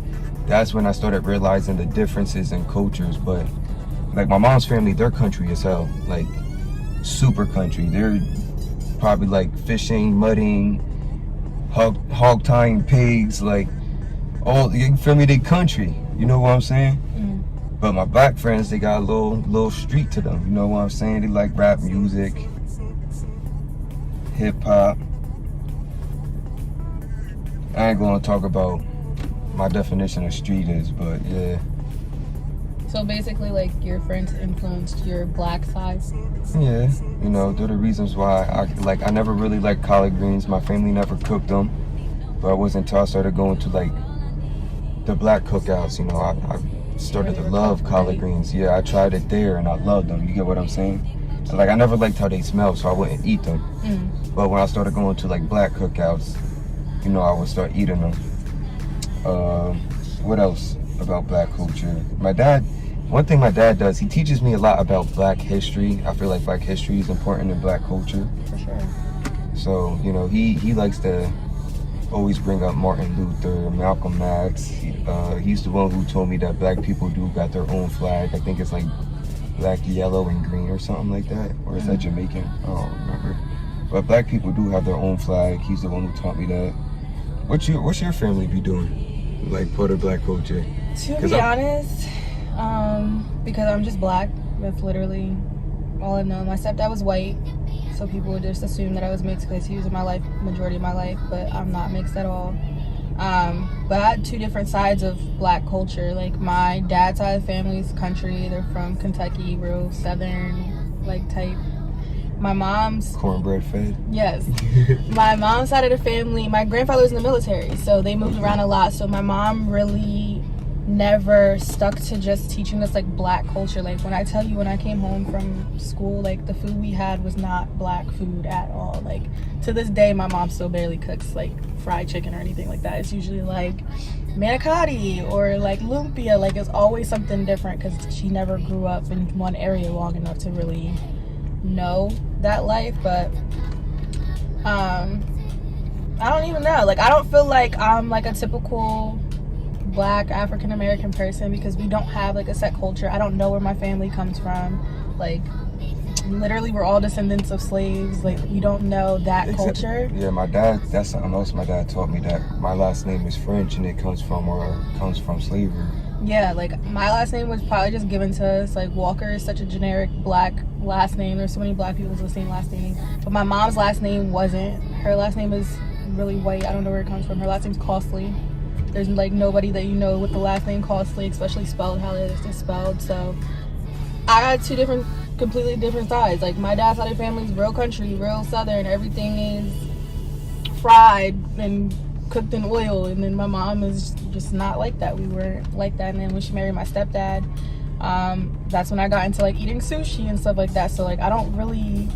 [SPEAKER 2] that's when I started realizing the differences in cultures. But like, my mom's family, they're country as hell, like super country. They're probably like fishing, mudding, hog tying pigs, like all, you feel me, they country, you know what I'm saying? But my black friends, they got a little street to them, you know what I'm saying? They like rap music, hip hop. I ain't gonna talk about my definition of street is, but yeah.
[SPEAKER 1] So basically, like, your friends influenced your black side?
[SPEAKER 2] Yeah, you know, they're the reasons why I never really liked collard greens. My family never cooked them, but it wasn't until I started going to like the black cookouts, you know, I started to love collard greens. Yeah, I tried it there and I loved them. You get what I'm saying? Like, I never liked how they smelled, so I wouldn't eat them. But when I started going to like black cookouts, you know, I would start eating them. What else about black culture? One thing my dad does, he teaches me a lot about black history. I feel like black history is important in black culture.
[SPEAKER 1] For sure.
[SPEAKER 2] So, you know, he likes to always bring up Martin Luther, Malcolm X. He's the one who told me that black people do got their own flag. I think it's like black, yellow, and green or something like that. Or is that Jamaican? I don't remember. But black people do have their own flag. He's the one who taught me that. What's your family be doing, like, part of black culture?
[SPEAKER 1] To be honest, because I'm just black, that's literally all I know. My stepdad was white, so people would just assume that I was mixed because he was in my life, majority of my life, but I'm not mixed at all. But I had two different sides of black culture. Like, my dad's side of the family is country. They're from Kentucky, real southern, like, type. My mom's
[SPEAKER 2] cornbread fed.
[SPEAKER 1] Yes. My mom's side of the family, my grandfather was in the military, so they moved around a lot. So my mom really never stuck to just teaching us like black culture. Like, when I tell you, when I came home from school, like, the food we had was not black food at all. Like, to this day, my mom still barely cooks like fried chicken or anything like that. It's usually like manicotti or like lumpia. Like, it's always something different because she never grew up in one area long enough to really know that life. But I don't even know. Like, I don't feel like I'm like a typical Black African American person because we don't have like a set culture. I don't know where my family comes from. Like, literally, we're all descendants of slaves. Like, we don't know that culture.
[SPEAKER 2] Yeah, my dad. That's something else. My dad taught me that my last name is French and it comes from slavery.
[SPEAKER 1] Yeah, like my last name was probably just given to us. Like, Walker is such a generic Black last name. There's so many Black people with the same last name. But my mom's last name wasn't. Her last name is really white. I don't know where it comes from. Her last name's Costly. There's like nobody that you know with the last name Costly, especially spelled how it is spelled. So I got two completely different sides. Like, my dad's side of the family's real country, real southern. Everything is fried and cooked in oil, and then my mom is just not like that. We weren't like that. And then when she married my stepdad, that's when I got into like eating sushi and stuff like that. So like, I don't really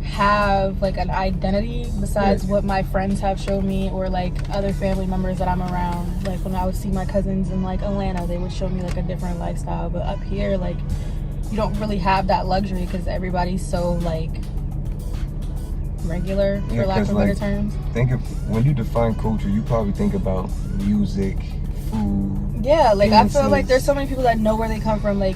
[SPEAKER 1] have like an identity besides what my friends have shown me, or like other family members that I'm around. Like, when I would see my cousins in like Atlanta, they would show me like a different lifestyle. But up here, like, you don't really have that luxury because everybody's so like regular, for lack of better terms.
[SPEAKER 2] Think of, when you define culture, you probably think about music, food.
[SPEAKER 1] Yeah, like
[SPEAKER 2] dances.
[SPEAKER 1] I feel like there's so many people that know where they come from. Like,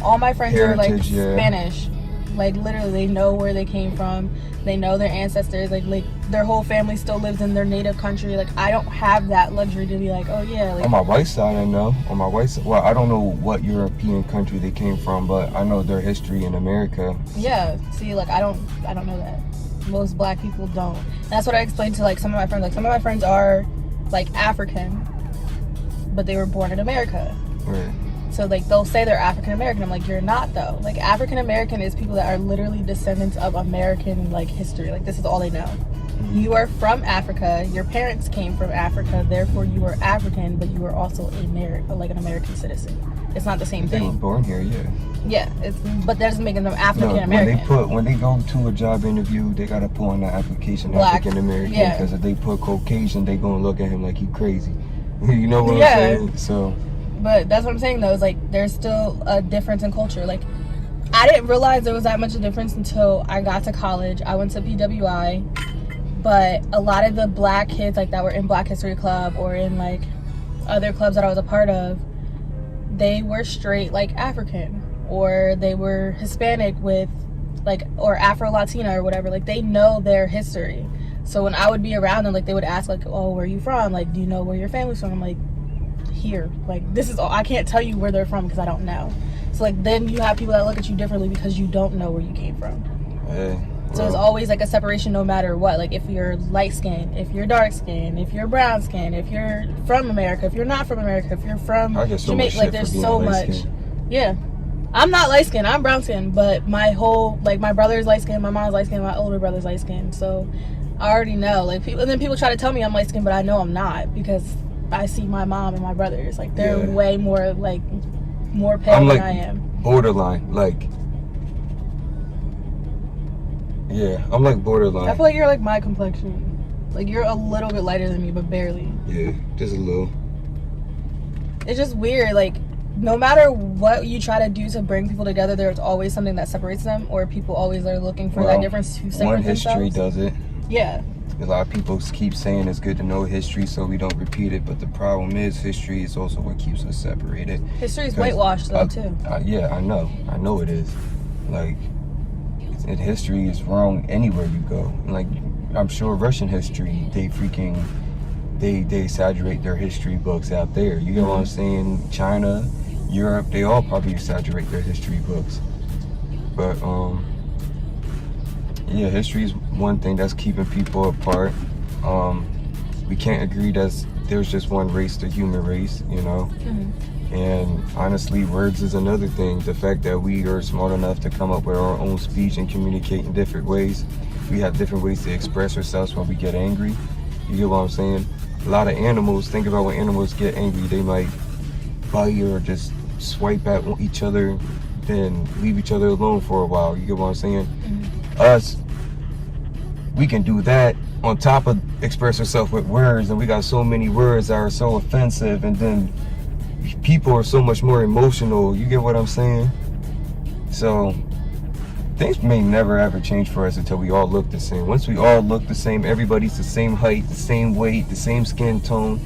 [SPEAKER 1] all my friends are like Spanish. Like, literally, they know where they came from. They know their ancestors. Like their whole family still lives in their native country. Like, I don't have that luxury to be like, oh yeah. Like,
[SPEAKER 2] on my white side, I know. On my white side, well, I don't know what European country they came from, but I know their history in America.
[SPEAKER 1] Yeah. See, like, I don't know that. Most Black people don't. And that's what I explained to like some of my friends. Like, some of my friends are like African, but they were born in America.
[SPEAKER 2] Right.
[SPEAKER 1] So like, they'll say they're African American. I'm like, you're not though. Like, African American is people that are literally descendants of American like history. Like, this is all they know. You are from Africa. Your parents came from Africa. Therefore, you are African, but you are also like an American citizen. It's not the same thing.
[SPEAKER 2] They were born here, yeah.
[SPEAKER 1] Yeah, but that doesn't make them African American.
[SPEAKER 2] When they go to a job interview, they gotta put on the application African American, because if they put Caucasian, they gonna look at him like he crazy. You know what I'm saying? So.
[SPEAKER 1] But that's what I'm saying though. Is like, there's still a difference in culture. Like, I didn't realize there was that much of a difference until I got to college. I went to PWI, but a lot of the Black kids like that were in Black History Club or in like other clubs that I was a part of, they were straight like African, or they were Hispanic with like, or Afro-Latina or whatever. Like, they know their history. So when I would be around them, like, they would ask like, oh, where are you from? Like, do you know where your family's from? I'm like, here. Like, this is all. I can't tell you where they're from because I don't know. So like, then you have people that look at you differently because you don't know where you came from. So there's always like a separation no matter what. Like, if you're light skinned, if you're dark skinned, if you're brown skinned, if you're from America, if you're not from America, if you're from Jamaica, like, there's so much. Yeah. I'm not light skinned, I'm brown skinned, but my whole, like, my brother's light skinned, my mom's light skinned, my older brother's light skinned. So I already know. Like, people, and then people try to tell me I'm light skinned, but I know I'm not because I see my mom and my brothers. Like, they're way more, like, more pale than I am.
[SPEAKER 2] Borderline, like. Yeah, I'm like borderline.
[SPEAKER 1] I feel like you're like my complexion. Like, you're a little bit lighter than me, but barely.
[SPEAKER 2] Yeah, just a little.
[SPEAKER 1] It's just weird. Like, no matter what you try to do to bring people together, there's always something that separates them, or people always are looking for that difference to separate
[SPEAKER 2] one
[SPEAKER 1] themselves.
[SPEAKER 2] History does it.
[SPEAKER 1] Yeah.
[SPEAKER 2] A lot of people keep saying it's good to know history so we don't repeat it, but the problem is history is also what keeps us separated.
[SPEAKER 1] History is whitewashed though, too.
[SPEAKER 2] Yeah, I know it is. Like, history is wrong anywhere you go. Like, I'm sure Russian history, they exaggerate their history books out there. You get what I'm saying? China, Europe, they all probably exaggerate their history books. But yeah, history is one thing that's keeping people apart. We can't agree that there's just one race, the human race, you know? And honestly, words is another thing. The fact that we are smart enough to come up with our own speech and communicate in different ways. We have different ways to express ourselves when we get angry. You get what I'm saying? A lot of animals, think about when animals get angry, they might bite or just swipe at each other, then leave each other alone for a while. You get what I'm saying? Us, we can do that on top of express ourselves with words, and we got so many words that are so offensive, and then people are so much more emotional. You get what I'm saying? So things may never ever change for us until we all look the same. Once we all look the same, everybody's the same height, the same weight, the same skin tone,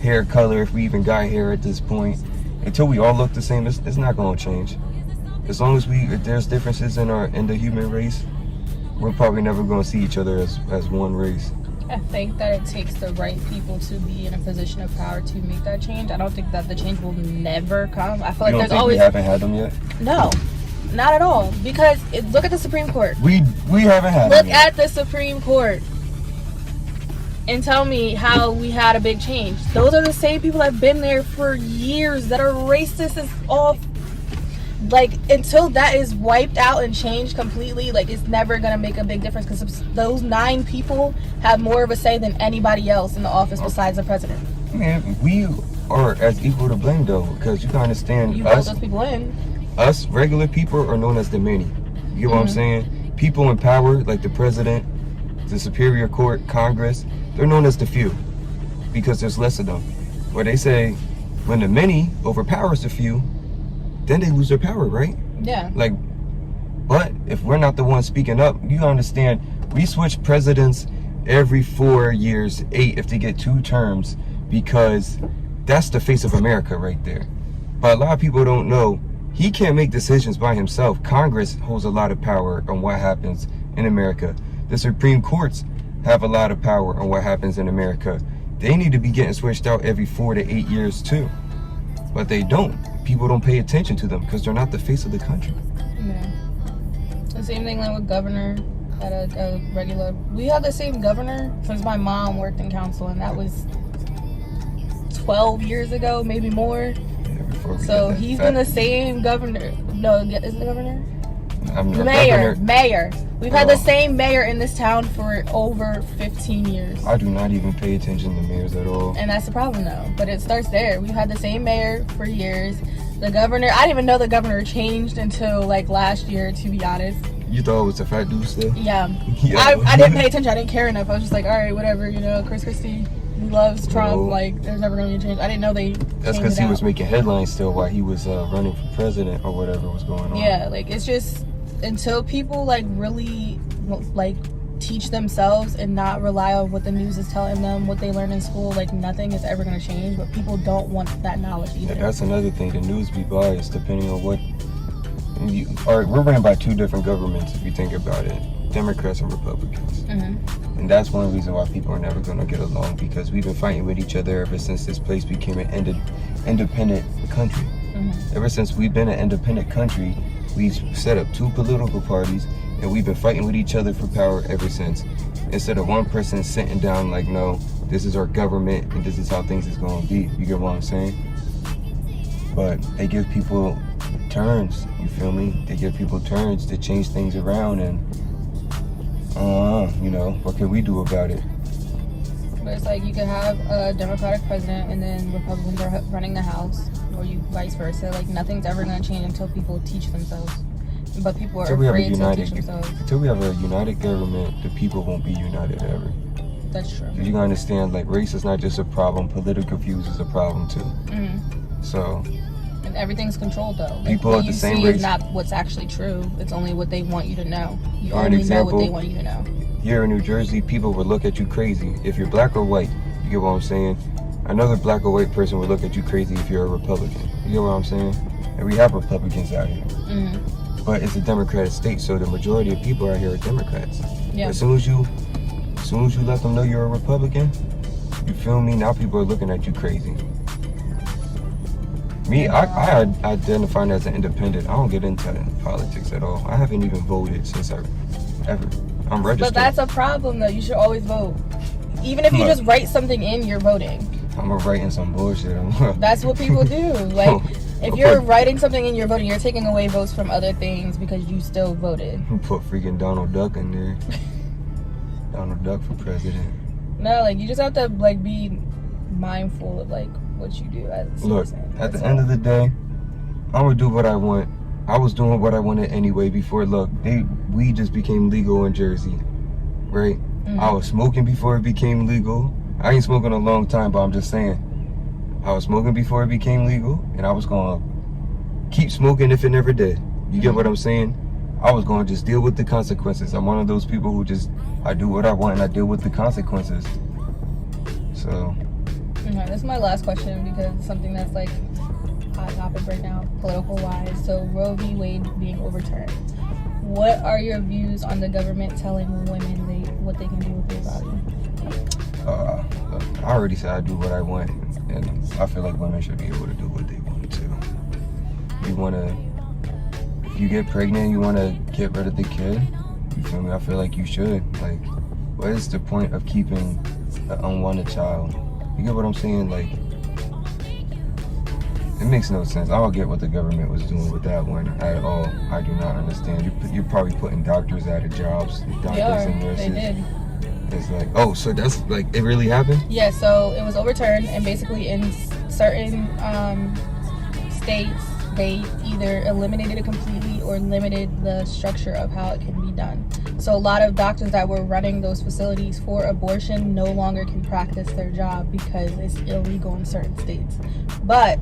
[SPEAKER 2] hair color, if we even got hair at this point. Until we all look the same, it's not going to change. As long as if there's differences in the human race, we're probably never going to see each other as one race.
[SPEAKER 1] I think that it takes the right people to be in a position of power to make that change. I don't think that the change will never come. I feel like there's always.
[SPEAKER 2] We haven't had them yet?
[SPEAKER 1] No, not at all. Because look at the Supreme Court.
[SPEAKER 2] We haven't had them
[SPEAKER 1] Look
[SPEAKER 2] yet.
[SPEAKER 1] at the Supreme Court and tell me how we had a big change. Those are the same people that have been there for years that are racist as all. Like, until that is wiped out and changed completely, like, it's never going to make a big difference, because those 9 people have more of a say than anybody else in the office besides the president.
[SPEAKER 2] Man, we are as equal to blame, though, because you can understand
[SPEAKER 1] You vote those people in.
[SPEAKER 2] Us regular people are known as the many. You get what I'm saying? People in power, like the president, the Superior Court, Congress, they're known as the few because there's less of them. Where they say when the many overpowers the few, then they lose their power, right?
[SPEAKER 1] Yeah.
[SPEAKER 2] Like, but if we're not the ones speaking up, you understand, we switch presidents every 4 years, 8 if they get 2 terms, because that's the face of America right there. But a lot of people don't know, he can't make decisions by himself. Congress holds a lot of power on what happens in America. The Supreme Courts have a lot of power on what happens in America. They need to be getting switched out every 4 to 8 years too. But they don't. People don't pay attention to them because they're not the face of the country.
[SPEAKER 1] Yeah. The same thing like with governor at a regular. We had the same governor since my mom worked in council, and that was 12 years ago, maybe more.
[SPEAKER 2] Yeah,
[SPEAKER 1] so he's been the same governor. No, is it the governor?
[SPEAKER 2] Mayor.
[SPEAKER 1] Mayor. We've had the same mayor in this town for over 15 years.
[SPEAKER 2] I do not even pay attention to mayors at all.
[SPEAKER 1] And that's the problem, though. But it starts there. We've had the same mayor for years. The governor, I didn't even know the governor changed until like last year, to be honest.
[SPEAKER 2] You thought it was a fat dude still?
[SPEAKER 1] Yeah.
[SPEAKER 2] Yeah.
[SPEAKER 1] I didn't pay attention. I didn't care enough. I was just like, all right, whatever. You know, Chris Christie loves Trump.
[SPEAKER 2] No.
[SPEAKER 1] Like, there's never going to be a change. I didn't know they.
[SPEAKER 2] That's because he was making headlines still while he was running for president or whatever was going on.
[SPEAKER 1] Yeah, like it's just until people like really like teach themselves and not rely on what the news is telling them, what they learn in school, like nothing is ever going to change. But people don't want that knowledge either.
[SPEAKER 2] Yeah, that's another thing. The news be biased depending on what. All right, we're ran by 2 different governments if you think about it. Democrats and Republicans. And that's one reason why people are never going to get along, because we've been fighting with each other ever since this place became an independent country. Ever since we've been an independent country, we've set up 2 political parties, and we've been fighting with each other for power ever since. Instead of one person sitting down like, no, this is our government and this is how things is going to be. You get what I'm saying? But they give people turns, you feel me? They give people turns to change things around, and you know, what can we do about it?
[SPEAKER 1] But it's like you could have a Democratic president and then Republicans are running the House, or you vice versa. Like nothing's ever going to change until people teach themselves. But people are afraid to teach themselves.
[SPEAKER 2] Until we have a united government, the people won't be united ever.
[SPEAKER 1] That's true.
[SPEAKER 2] You gotta understand, like, race is not just a problem, political views is a problem too. So.
[SPEAKER 1] And everything's controlled though. Like,
[SPEAKER 2] people
[SPEAKER 1] what
[SPEAKER 2] of the
[SPEAKER 1] you
[SPEAKER 2] same
[SPEAKER 1] see
[SPEAKER 2] race
[SPEAKER 1] is not what's actually true. It's only what they want you to know. You
[SPEAKER 2] For an
[SPEAKER 1] only
[SPEAKER 2] example,
[SPEAKER 1] know what they want you to know.
[SPEAKER 2] Here in New Jersey, people will look at you crazy if you're black or white. You get what I'm saying? Another black or white person will look at you crazy if you're a Republican. You get what I'm saying? And we have Republicans out here. But it's a Democratic state, so the majority of people out here are Democrats.
[SPEAKER 1] Yeah.
[SPEAKER 2] As soon as you let them know you're a Republican, you feel me? Now people are looking at you crazy. Me, I identify as an independent. I don't get into politics at all. I haven't even voted since ever. I'm registered.
[SPEAKER 1] But that's a problem though. You should always vote. Even if you just write something in, you're voting.
[SPEAKER 2] I'm writing some bullshit.
[SPEAKER 1] That's what people do. Like, if you're writing something in, you're voting, you're taking away votes from other things because you still voted.
[SPEAKER 2] Put freaking Donald Duck in there. Donald Duck for president.
[SPEAKER 1] No, like, you just have to, like, be mindful of, like, what you do as a citizen.
[SPEAKER 2] Look, at the end of the day, I'm gonna do what I want. I was doing what I wanted anyway before. Look, weed just became legal in Jersey, right? I was smoking before it became legal. I ain't smoking a long time, but I'm just saying. I was smoking before it became legal, and I was gonna keep smoking if it never did. You get what I'm saying? I was going to just deal with the consequences. I'm one of those people who just, I do what I want and I deal with the consequences. So.
[SPEAKER 1] Okay, this is my last question because it's something that's like hot topic right now, political wise. So Roe v. Wade being overturned. What are your views on the government telling women what they can do with their body?
[SPEAKER 2] I already said I do what I want, and I feel like women should be able to do what they want to. If you get pregnant, you want to get rid of the kid, you feel me? I feel like you should. Like, what is the point of keeping an unwanted child? You get what I'm saying? Like, it makes no sense. I don't get what the government was doing with that one at all. I do not understand. You're probably putting doctors out of jobs, doctors and nurses.
[SPEAKER 1] They did.
[SPEAKER 2] It's like, oh, so that's like, it really happened?
[SPEAKER 1] Yeah, so it was overturned, and basically in certain states, they either eliminated it completely or limited the structure of how it can be done. So a lot of doctors that were running those facilities for abortion no longer can practice their job because it's illegal in certain states. But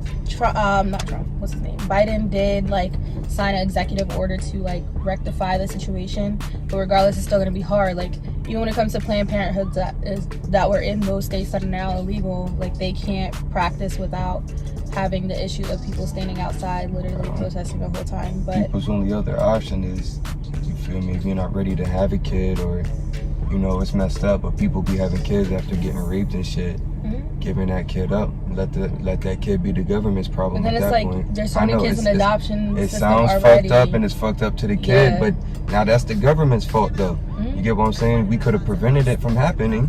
[SPEAKER 1] Biden did like sign an executive order to like rectify the situation. But regardless, it's still going to be hard. Like even when it comes to Planned Parenthood that were in those states that are now illegal, like they can't practice without having the issue of people standing outside literally protesting the whole time. But
[SPEAKER 2] people's only other option is, you feel me, if you're not ready to have a kid, or you know it's messed up, but people be having kids after getting raped and shit, giving that kid up, let that kid be the government's problem.
[SPEAKER 1] And then
[SPEAKER 2] at
[SPEAKER 1] it's
[SPEAKER 2] that
[SPEAKER 1] like
[SPEAKER 2] point.
[SPEAKER 1] there's so many kids in the adoption
[SPEAKER 2] it
[SPEAKER 1] system
[SPEAKER 2] sounds
[SPEAKER 1] already.
[SPEAKER 2] fucked up, and it's fucked up to the kid,
[SPEAKER 1] Yeah.
[SPEAKER 2] but now that's the government's fault though. You get what I'm saying? We could have prevented it from happening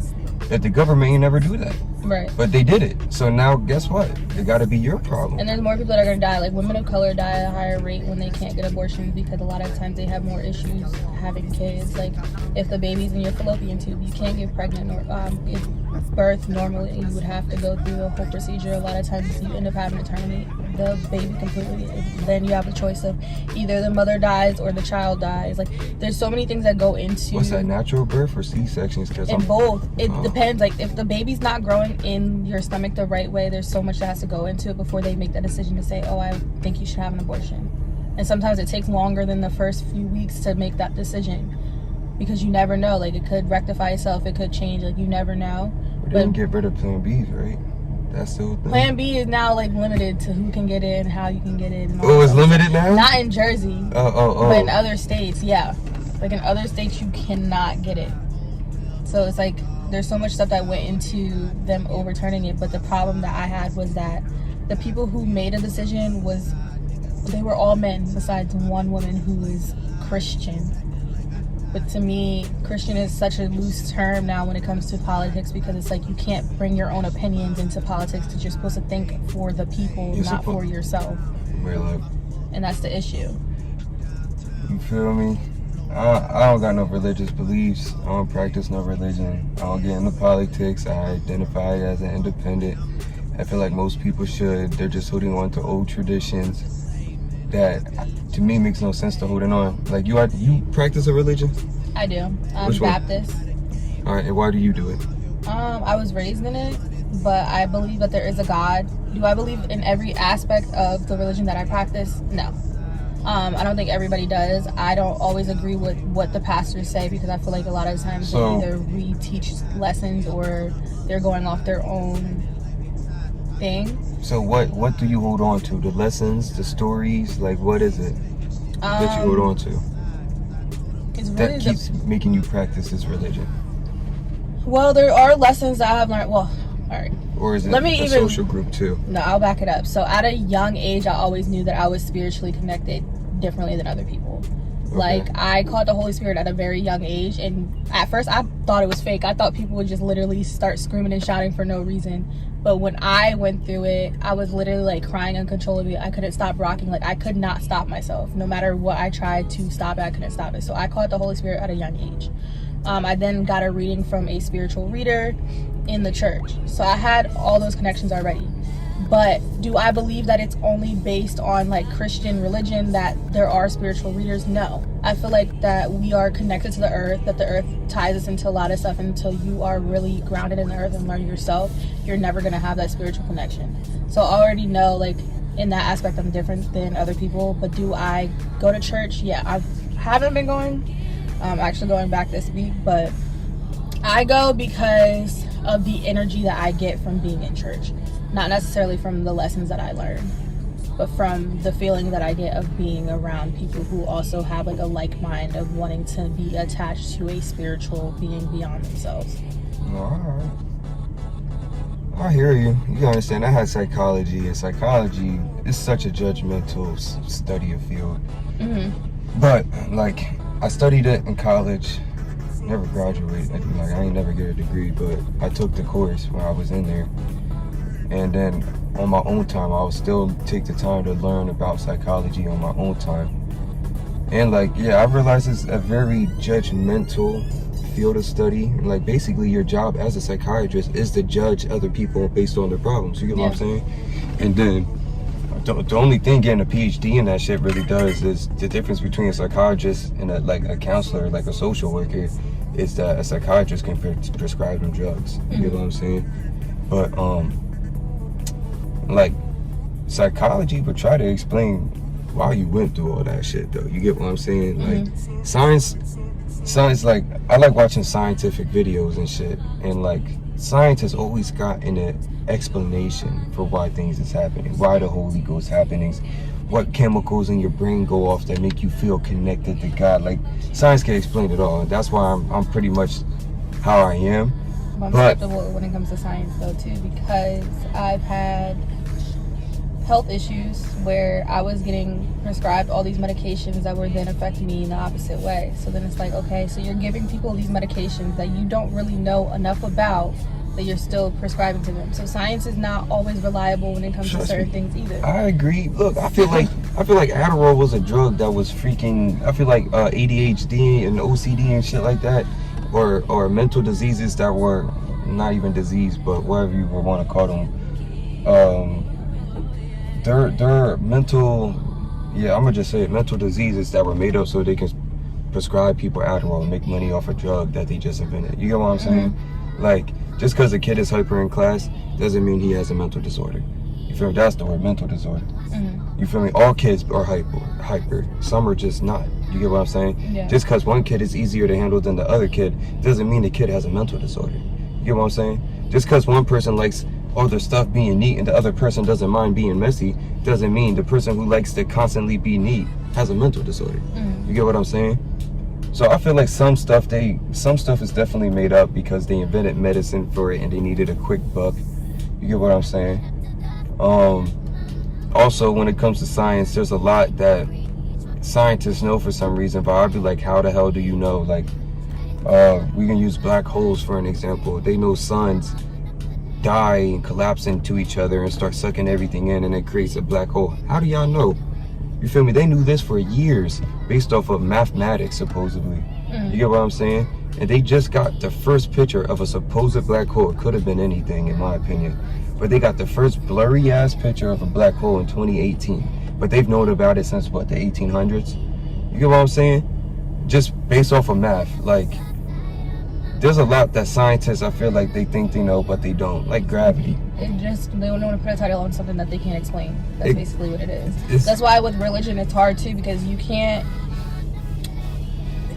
[SPEAKER 2] if the government ain't never do that.
[SPEAKER 1] Right.
[SPEAKER 2] But they did it. So now guess what? It got to be your problem.
[SPEAKER 1] And there's more people that are going to die. Like women of color die at a higher rate when they can't get abortions because a lot of times they have more issues having kids. Like if the baby's in your fallopian tube, you can't get pregnant or give birth normally. You would have to go through a whole procedure. A lot of times you end up having to terminate the baby completely. Then you have a choice of either the mother dies or the child dies. Like there's so many things that go into.
[SPEAKER 2] What's that, natural birth or C-sections?
[SPEAKER 1] In both. It depends. Like if the baby's not growing in your stomach the right way, there's so much that has to go into it before they make that decision to say, oh, I think you should have an abortion. And sometimes it takes longer than the first few weeks to make that decision because you never know. Like it could rectify itself, it could change. Like you never know.
[SPEAKER 2] But they didn't get rid of Plan B, right? That's the whole thing.
[SPEAKER 1] Plan B is now like limited to who can get it and how you can get it. And
[SPEAKER 2] oh, it's limited now?
[SPEAKER 1] Not in Jersey.
[SPEAKER 2] Oh.
[SPEAKER 1] But in other states, yeah. Like in other states, you cannot get it. So it's like there's so much stuff that went into them overturning it. But the problem that I had was that the people who made a decision they were all men besides one woman who is Christian. But to me, Christian is such a loose term now when it comes to politics because it's like you can't bring your own opinions into politics because you're supposed to think for the people, not for yourself. And that's the issue.
[SPEAKER 2] You feel me? I don't got no religious beliefs. I don't practice no religion. I don't get into politics. I identify as an independent. I feel like most people should. They're just holding on to old traditions that to me makes no sense to holding on. Like you practice a religion?
[SPEAKER 1] I do. I'm
[SPEAKER 2] Which
[SPEAKER 1] Baptist.
[SPEAKER 2] One? All right, and why do you do it?
[SPEAKER 1] I was raised in it, but I believe that there is a God. Do I believe in every aspect of the religion that I practice? No. I don't think everybody does. I don't always agree with what the pastors say because I feel like a lot of times they either re-teach lessons or they're going off their own thing.
[SPEAKER 2] So what do you hold on to? The lessons, the stories? Like what is it that you hold on to?
[SPEAKER 1] It's really
[SPEAKER 2] that keeps making you practice this religion?
[SPEAKER 1] Well, there are lessons that I have learned. Well, all right.
[SPEAKER 2] Or is it a social group too?
[SPEAKER 1] No, I'll back it up. So at a young age, I always knew that I was spiritually connected differently than other people. Okay. Like I caught the Holy Spirit at a very young age, and at first I thought it was fake. I thought people would just literally start screaming and shouting for no reason. But when I went through it, I was literally like crying uncontrollably. I couldn't stop rocking. Like I could not stop myself. No matter what I tried to stop it, I couldn't stop it. So I caught the Holy Spirit at a young age. I then got a reading from a spiritual reader in the church. So I had all those connections already. But do I believe that it's only based on like Christian religion that there are spiritual readers? No. I feel like that we are connected to the earth, that the earth ties us into a lot of stuff. Until you are really grounded in the earth and learn yourself, you're never going to have that spiritual connection. So I already know like in that aspect I'm different than other people. But do I go to church? Yeah, I've haven't been going. I'm actually going back this week, but I go because of the energy that I get from being in church. Not necessarily from the lessons that I learn, but from the feeling that I get of being around people who also have like a like mind of wanting to be attached to a spiritual being beyond themselves.
[SPEAKER 2] Alright. I hear you. You understand, I had psychology, and psychology is such a judgmental study of field. But, like, I studied it in college, never graduated. Like, I ain't never get a degree, but I took the course when I was in there. And then, on my own time, I would still take the time to learn about psychology on my own time. And, like, yeah, I realized it's a very judgmental field of study. And, like, basically your job as a psychiatrist is to judge other people based on their problems. You get what I'm saying? And then the only thing getting a PhD in that shit really does is the difference between a psychiatrist and a counselor, like a social worker, is that a psychiatrist can prescribe them drugs. You get what I'm saying? But like, psychology would try to explain why you went through all that shit, though. You get what I'm saying? Like, science, like, I like watching scientific videos and shit, and like, science has always got an explanation for why things is happening, why the Holy Ghost happenings, what chemicals in your brain go off that make you feel connected to God. Like, science can explain it all, and that's why I'm pretty much how I am.
[SPEAKER 1] I'm skeptical when it comes to science, though, too, because I've had health issues where I was getting prescribed all these medications that were then affecting me in the opposite way. So then it's like, okay, so you're giving people these medications that you don't really know enough about, that you're still prescribing to them. So science is not always reliable when it comes to certain things either.
[SPEAKER 2] I agree. Look, I feel like Adderall was a drug that was freaking, I feel like ADHD and OCD and shit like that, or mental diseases that were not even disease, but whatever you would want to call them. They're mental, yeah, I'm gonna just say it, mental diseases that were made up so they can prescribe people Adderall and make money off a drug that they just invented. You get what I'm saying? Like, just because a kid is hyper in class doesn't mean he has a mental disorder. You feel me? That's the word, mental disorder. You feel me? All kids are hyper. Some are just not. You get what I'm saying?
[SPEAKER 1] Yeah.
[SPEAKER 2] Just because one kid is easier to handle than the other kid doesn't mean the kid has a mental disorder. You get what I'm saying? Just because one person likes all their stuff being neat and the other person doesn't mind being messy doesn't mean the person who likes to constantly be neat has a mental disorder. You get what I'm saying? So I feel like some stuff is definitely made up because they invented medicine for it and they needed a quick buck. You get what I'm saying? Also, when it comes to science, there's a lot that scientists know for some reason, but I'd be like, how the hell do you know? Like, we can use black holes for an example. They know suns die and collapse into each other and start sucking everything in, and it creates a black hole. How do y'all know? You feel me? They knew this for years based off of mathematics, supposedly. You get what I'm saying? And they just got the first picture of a supposed black hole. It could have been anything, in my opinion, but they got the first blurry ass picture of a black hole in 2018. But they've known about it since what, the 1800s? You get what I'm saying? Just based off of math. Like, there's a lot that scientists, I feel like they think they know, but they don't. Like gravity.
[SPEAKER 1] They don't want to put a title on something that they can't explain. That's basically what it is. That's why with religion it's hard too, because you can't.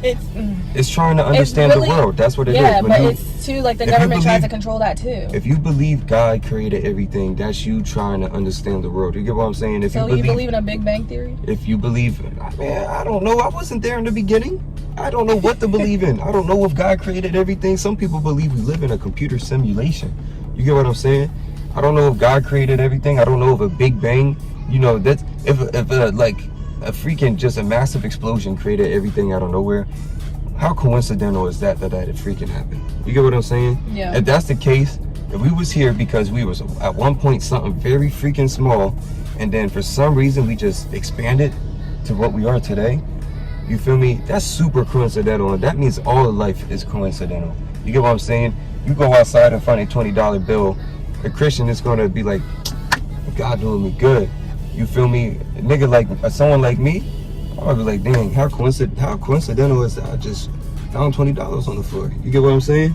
[SPEAKER 1] It's
[SPEAKER 2] trying to understand the world. That's what it is.
[SPEAKER 1] Yeah, but it's too, like, the government tries to control that too.
[SPEAKER 2] If you believe God created everything, that's you trying to understand the world. You get what I'm saying?
[SPEAKER 1] So you believe in a Big Bang Theory?
[SPEAKER 2] If you believe, man, I don't know. I wasn't there in the beginning. I don't know what to believe in. I don't know if God created everything. Some people believe we live in a computer simulation. You get what I'm saying? I don't know if God created everything. I don't know if a Big Bang, you know, that's if like a freaking just a massive explosion created everything out of nowhere. How coincidental is that it freaking happened? You get what I'm saying?
[SPEAKER 1] Yeah.
[SPEAKER 2] If that's the case, if we was here because we was at one point something very freaking small, and then for some reason we just expanded to what we are today, you feel me? That's super coincidental, and that means all of life is coincidental. You get what I'm saying? You go outside and find a $20 bill, a Christian is gonna be like, God doing me good. You feel me? A nigga like someone like me, I'll be like, dang, how coincidental is that? I just found $20 on the floor. You get what I'm saying?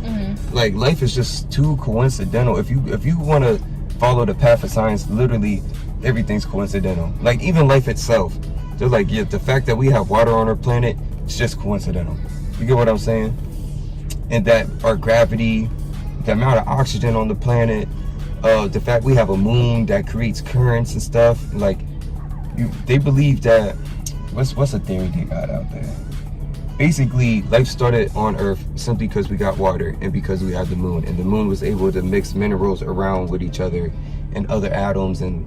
[SPEAKER 2] Like, life is just too coincidental. If you want to follow the path of science, literally everything's coincidental. Like, even life itself. They're like, yeah, the fact that we have water on our planet it's just coincidental. You get what I'm saying? And that our gravity, the amount of oxygen on the planet, the fact we have a moon that creates currents and stuff, like they believe that what's a theory they got out there? Basically, life started on Earth simply because we got water and because we had the moon, and the moon was able to mix minerals around with each other and other atoms and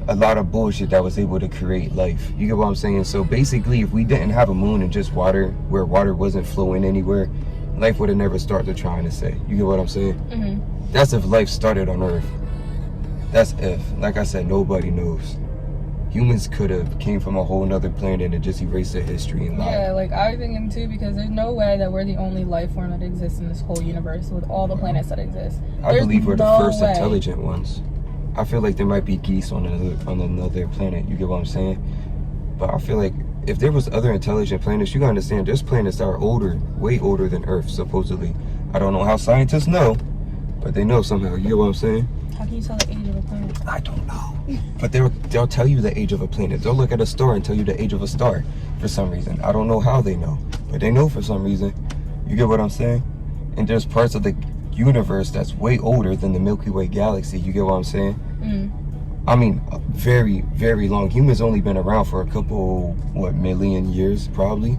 [SPEAKER 2] a lot of bullshit that was able to create life. You get what I'm saying? So basically, if we didn't have a moon and just water, where water wasn't flowing anywhere, life would have never started trying to say. You get what I'm saying?
[SPEAKER 1] Mm-hmm.
[SPEAKER 2] That's if life started on Earth. That's if. Like I said, nobody knows. Humans could have came from a whole nother planet and just erased their history and lied.
[SPEAKER 1] Yeah, like I was thinking too, because there's no way that we're the only life form that exists in this whole universe with all the planets that exist.
[SPEAKER 2] I believe we're the first
[SPEAKER 1] way.
[SPEAKER 2] intelligent ones. I feel like there might be geese on another planet. You get what I'm saying? But I feel like if there was other intelligent planets, you gotta understand there's planets that are older, way older than Earth, supposedly. I don't know how scientists know, but they know somehow. You get what I'm saying?
[SPEAKER 1] How can you tell the age of a planet?
[SPEAKER 2] I don't know. But they'll tell you the age of a planet. They'll look at a star and tell you the age of a star for some reason. I don't know how they know, but they know for some reason. You get what I'm saying? And there's parts of the universe that's way older than the Milky Way galaxy. You get what I'm saying? I mean, very, very long. Humans only been around for a couple, million years, probably.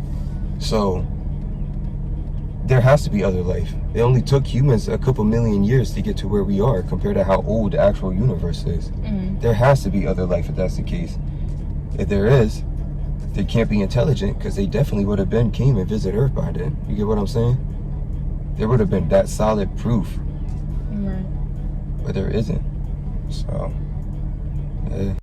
[SPEAKER 2] So there has to be other life. It only took humans a couple million years to get to where we are compared to how old the actual universe is. There has to be other life if that's the case. If there is, they can't be intelligent because they definitely would have came and visit Earth by then. You get what I'm saying? There would have been that solid proof.
[SPEAKER 1] Right.
[SPEAKER 2] But there isn't. So, yeah.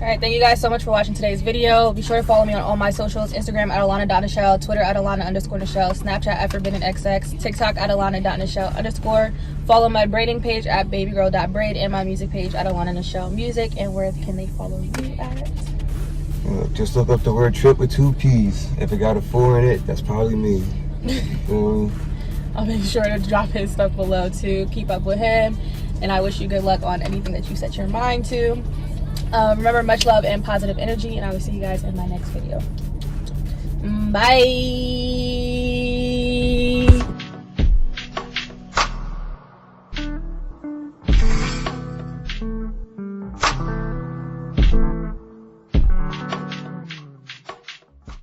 [SPEAKER 1] Alright, thank you guys so much for watching today's video. Be sure to follow me on all my socials. Instagram at Alana.Nichelle, Twitter at Alana_Nichelle, Snapchat at ForbiddenXX, TikTok at Alana.Nichelle_. Follow my braiding page at babygirl.braid and my music page at Alana Nichelle Music. And where can they follow you at?
[SPEAKER 2] Just look up the word Tripp with 2 P's. If it got a 4 in it, that's probably me.
[SPEAKER 1] I'll make sure to drop his stuff below too. Keep up with him. And I wish you good luck on anything that you set your mind to. Remember, much love and positive energy, and I will see you guys in my next video. Bye.